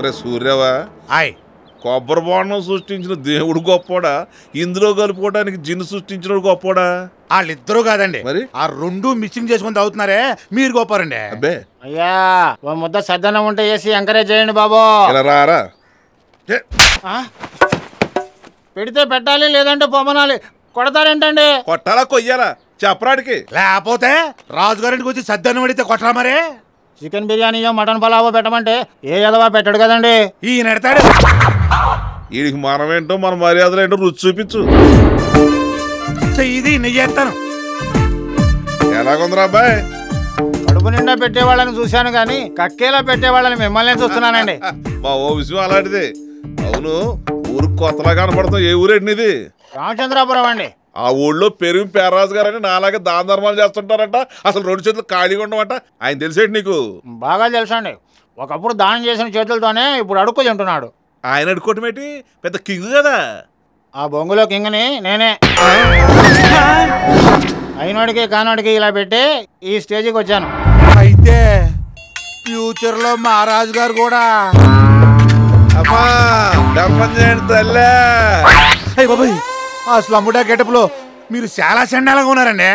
ఒరే సూర్యవా ఆయ్ కొబ్బరి బోండం సృష్టించిన దేవుడు గొప్పోడా ఇందులో కలుపుకోవడానికి జిన్ను సృష్టించిన గొప్పోడా? వాళ్ళిద్దరూ కాదండి, మరి ఆ రెండు మిక్సింగ్ చేసుకుని తాగుతున్నారే మీరు గొప్పారండి. అబ్బే అయ్యా ఓ ముద్ద సద్దనం ఉంటే వేసి ఎంకరేజ్ చేయండి బాబు. ఇలా రారా పెడితే పెట్టాలి లేదంటే పొమ్మనాలి. కొడతారేంటండి? కొట్టాలా కొయ్యాలా చెప్పరాడికి? లేకపోతే రాజుగారింటికి వచ్చి సద్దన్నం అడిగితే కొట్టరా మరే? చికెన్ బిర్యానీయో మటన్ పలావో పెట్టమంటే ఏ ఎదవా పెట్టడు కదండి. ఈయన ఎడతాడు. వీడికి మనమేంటో మన మర్యాదలు ఏంటో రుచి చూపించు. ఇది నెయ్యి చేస్తాను. ఎలాగుందిరా అబ్బాయి? కడుపు నిండా పెట్టేవాళ్ళని చూశాను కానీ కక్కేలా పెట్టేవాళ్ళని మిమ్మల్ని చూస్తున్నానండి. మా ఓ విషయం అలాంటిది. అవును ఊరు కొత్తలా కనపడతాం. ఏ ఊరేంటి ఇది? రామచంద్రాపురం అండి. ఆ ఊళ్ళో పెరుగు పేరాజు గారని నాలాగే దాన ధర్మాలు చేస్తుంటారంట. అసలు 2 చేతులు ఖాళీగా ఉండమంట. ఆయన తెలిసేటి నీకు? బాగా తెలుసండి. ఒకప్పుడు దానం చేసిన చేతులతోనే ఇప్పుడు అడుక్కు తింటున్నాడు. ఆయన అడుక్కోవటమేటి? పెద్ద కింగ్ కదా. ఆ బొంగులో కింగ్ని నేనే. అయినోడికి కానోడికి ఇలా పెట్టి ఈ స్టేజ్కి వచ్చాను. అయితే ఫ్యూచర్ లో మా రాజుగారు కూడా అమ్మా ధర్మం చేయండి తల్లే. అయ్య బాబాయ్, ఆ స్లమ్ముడా గెటప్ లో మీరు చాలా చండాలంగా ఉన్నారండి.